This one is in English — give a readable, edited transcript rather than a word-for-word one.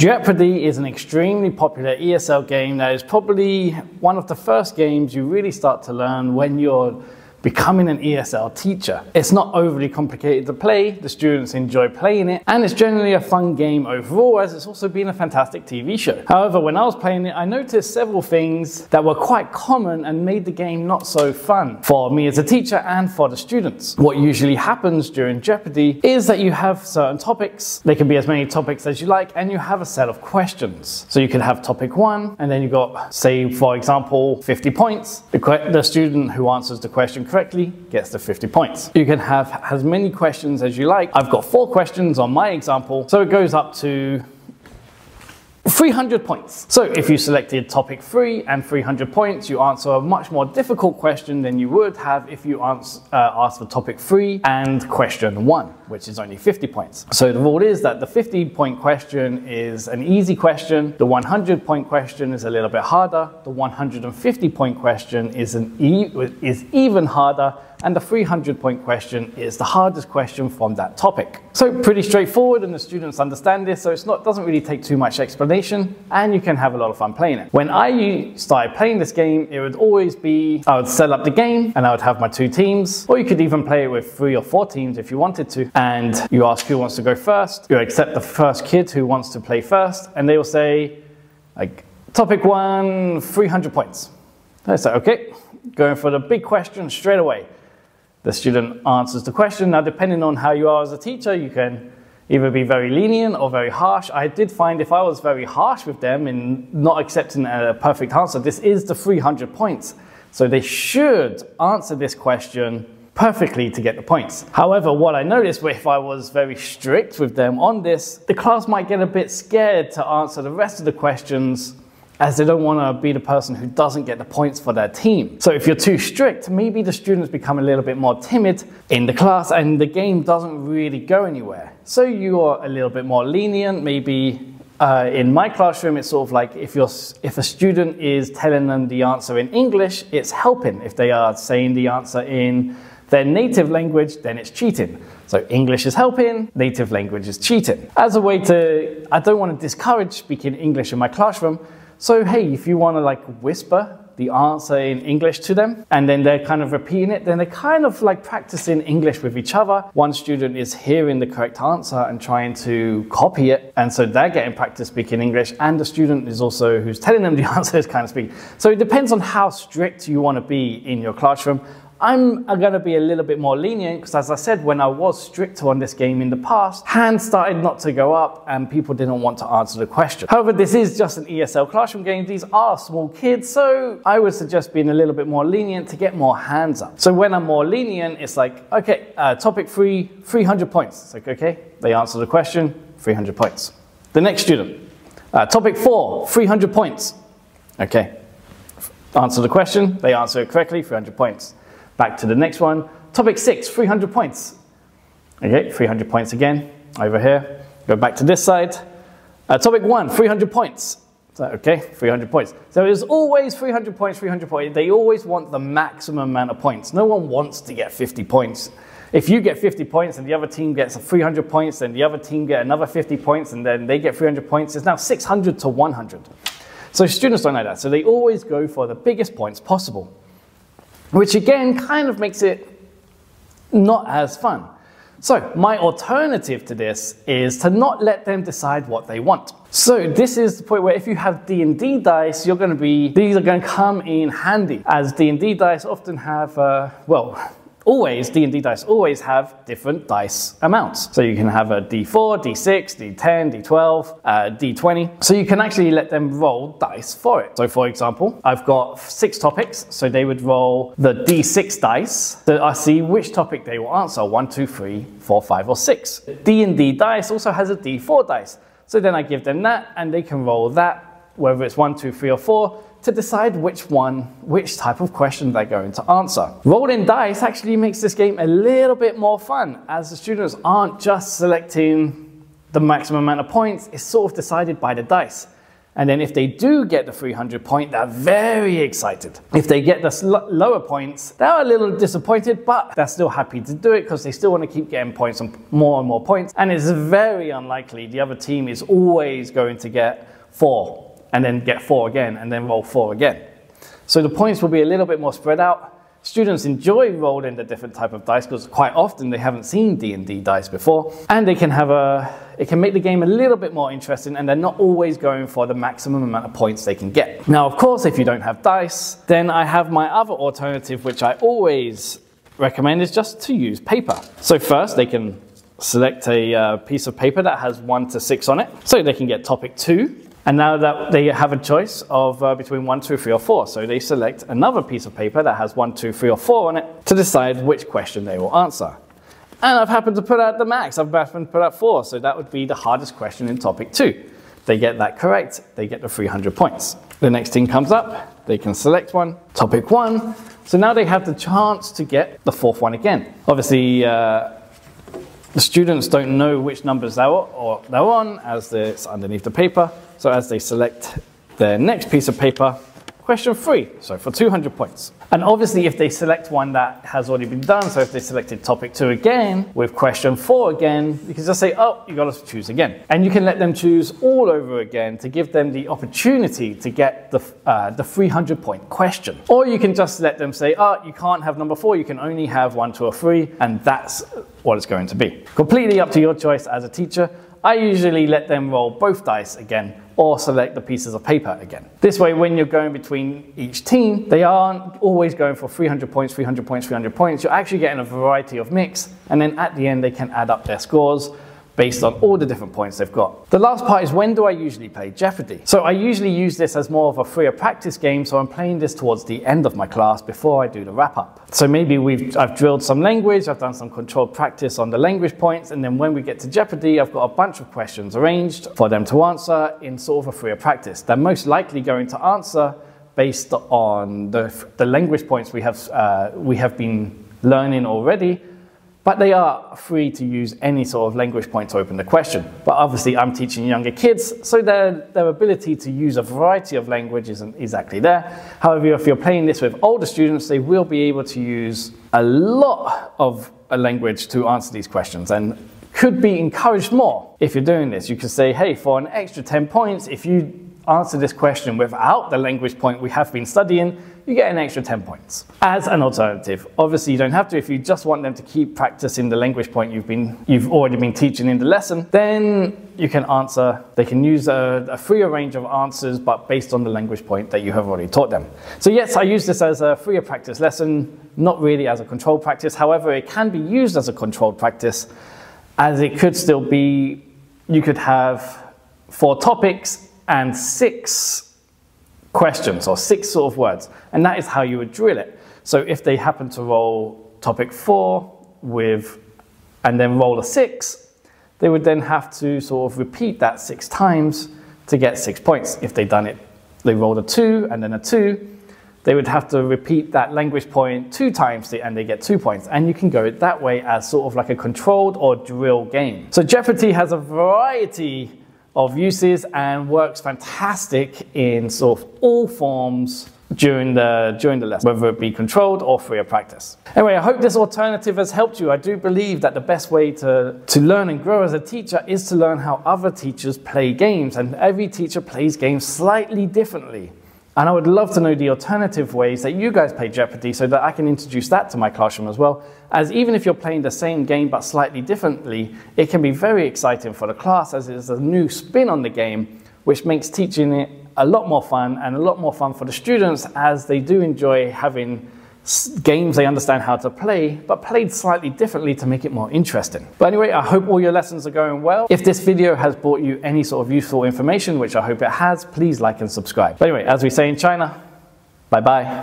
Jeopardy is an extremely popular ESL game that is probably one of the first games you really start to learn when you're becoming an ESL teacher. It's not overly complicated to play, the students enjoy playing it, and it's generally a fun game overall, as it's also been a fantastic TV show. However, when I was playing it, I noticed several things that were quite common and made the game not so fun for me as a teacher and for the students. What usually happens during Jeopardy is that you have certain topics, they can be as many topics as you like, and you have a set of questions. So you can have topic 1, and then you got, say for example, 50 points. The student who answers the question correctly gets the 50 points. You can have as many questions as you like. I've got 4 questions on my example, so it goes up to 300 points. So if you selected topic 3 and 300 points, you answer a much more difficult question than you would have if you asked for topic 3 and question 1, which is only 50 points. So the rule is that the 50-point question is an easy question, the 100-point question is a little bit harder, the 150-point question is even harder, and the 300-point question is the hardest question from that topic. So pretty straightforward, and the students understand this, so it doesn't really take too much explanation, and you can have a lot of fun playing it. When I started playing this game, it would always be, I would set up the game, and I would have my 2 teams, or you could even play it with 3 or 4 teams if you wanted to, and you ask who wants to go first, you accept the first kid who wants to play first, and they will say, like, topic 1, 300 points. I say, okay, going for the big question straight away. The student answers the question. Now, depending on how you are as a teacher, you can either be very lenient or very harsh. I did find if I was very harsh with them in not accepting a perfect answer, this is the 300 points. So they should answer this question perfectly to get the points. However, what I noticed, if I was very strict with them on this, the class might get a bit scared to answer the rest of the questions, as they don't want to be the person who doesn't get the points for their team. So if you're too strict, maybe the students become a little bit more timid in the class and the game doesn't really go anywhere. So you're a little bit more lenient. Maybe in my classroom, it's sort of like if a student is telling them the answer in English, it's helping. If they are saying the answer in their native language, then it's cheating. So English is helping, native language is cheating. As a way to, I don't want to discourage speaking English in my classroom. So hey, if you want to like whisper the answer in English to them, and then they're kind of repeating it, then they're kind of like practicing English with each other. One student is hearing the correct answer and trying to copy it, and so they're getting practice speaking English, and the student is also, who's telling them the answer, is kind of speaking. So it depends on how strict you want to be in your classroom. I'm going to be a little bit more lenient because, as I said, when I was stricter on this game in the past, hands started not to go up and people didn't want to answer the question. However, this is just an ESL classroom game. These are small kids, so I would suggest being a little bit more lenient to get more hands up. So when I'm more lenient, it's like, okay, topic 3, 300 points. It's like, okay, they answer the question, 300 points. The next student, topic 4, 300 points. Okay, answer the question, they answer it correctly, 300 points. Back to the next one. Topic 6, 300 points. Okay, 300 points again. Over here. Go back to this side. Topic 1, 300 points. So, okay, 300 points. So it's always 300 points, 300 points. They always want the maximum amount of points. No one wants to get 50 points. If you get 50 points and the other team gets 300 points, then the other team get another 50 points, and then they get 300 points, it's now 600 to 100. So students don't know that. So they always go for the biggest points possible, which again kind of makes it not as fun. So my alternative to this is to not let them decide what they want. So this is the point where if you have D&D dice, these are going to come in handy, as D&D dice often have, D&D dice always have different dice amounts. So you can have a D4, D6, D10, D12, D20. So you can actually let them roll dice for it. So for example, I've got 6 topics. So they would roll the D6 dice. So I see which topic they will answer, 1, 2, 3, 4, 5, or 6. D&D dice also has a D4 dice. So then I give them that and they can roll that, whether it's 1, 2, 3, or 4, to decide which type of question they're going to answer. Rolling dice actually makes this game a little bit more fun, as the students aren't just selecting the maximum amount of points, it's sort of decided by the dice. And then if they do get the 300 point, they're very excited. If they get the lower points, they're a little disappointed, but they're still happy to do it because they still want to keep getting points and more points. And it's very unlikely the other team is always going to get 4 and then get 4 again and then roll 4 again. So the points will be a little bit more spread out. Students enjoy rolling the different type of dice because quite often they haven't seen D&D dice before, and it can make the game a little bit more interesting, and they're not always going for the maximum amount of points they can get. Now, of course, if you don't have dice, then I have my other alternative, which I always recommend, is just to use paper. So first, they can select a piece of paper that has 1 to 6 on it, so they can get topic 2. And now that they have a choice of between 1, 2, 3, or 4. So they select another piece of paper that has 1, 2, 3, or 4 on it to decide which question they will answer. And I've happened to put out the max. I've happened to put out 4. So that would be the hardest question in topic 2. They get that correct, they get the 300 points. The next team comes up, they can select one, topic 1. So now they have the chance to get the 4th one again. Obviously, the students don't know which numbers they're on as it's underneath the paper. So as they select their next piece of paper, question 3, so for 200 points. And obviously if they select one that has already been done, so if they selected topic 2 again, with question 4 again, you can just say, oh, you got to choose again. And you can let them choose all over again to give them the opportunity to get the 300 point question. Or you can just let them say, oh, you can't have number 4, you can only have 1, 2, or 3, and that's what it's going to be. Completely up to your choice as a teacher. I usually let them roll both dice again or select the pieces of paper again. This way, when you're going between each team, they aren't always going for 300 points, 300 points, 300 points. You're actually getting a variety of mix, and then at the end, they can add up their scores based on all the different points they've got. The last part is, when do I usually play Jeopardy? So I usually use this as more of a freer practice game, so I'm playing this towards the end of my class before I do the wrap up. So maybe I've drilled some language, I've done some controlled practice on the language points, and then when we get to Jeopardy, I've got a bunch of questions arranged for them to answer in sort of a freer practice. They're most likely going to answer based on the language points we have been learning already, but they are free to use any sort of language point to open the question. But obviously I'm teaching younger kids, so their ability to use a variety of language isn't exactly there. However, if you're playing this with older students, they will be able to use a lot of a language to answer these questions, and could be encouraged more if you're doing this. You could say, hey, for an extra 10 points, if you answer this question without the language point we have been studying, you get an extra 10 points as an alternative. Obviously, you don't have to. If you just want them to keep practicing the language point you've already been teaching in the lesson, then you can answer. They can use a freer range of answers, but based on the language point that you have already taught them. So yes, I use this as a freer practice lesson, not really as a controlled practice. However, it can be used as a controlled practice, as it could still be, you could have 4 topics and 6 questions or 6 sort of words, and that is how you would drill it. So if they happen to roll topic 4 and then roll a 6, they would then have to sort of repeat that 6 times to get 6 points. If they rolled a 2 and then a 2, they would have to repeat that language point 2 times and they get 2 points. And you can go that way as sort of like a controlled or drill game. So Jeopardy has a variety of uses and works fantastic in sort of all forms during the lesson, whether it be controlled or freer practice. Anyway, I hope this alternative has helped you. I do believe that the best way to learn and grow as a teacher is to learn how other teachers play games, and every teacher plays games slightly differently. And I would love to know the alternative ways that you guys play Jeopardy so that I can introduce that to my classroom as well. As even if you're playing the same game but slightly differently, it can be very exciting for the class as it's a new spin on the game, which makes teaching it a lot more fun and a lot more fun for the students, as they do enjoy having games they understand how to play, but played slightly differently to make it more interesting. But anyway, I hope all your lessons are going well. If this video has brought you any sort of useful information, which I hope it has, please like and subscribe. But anyway, as we say in China, bye-bye.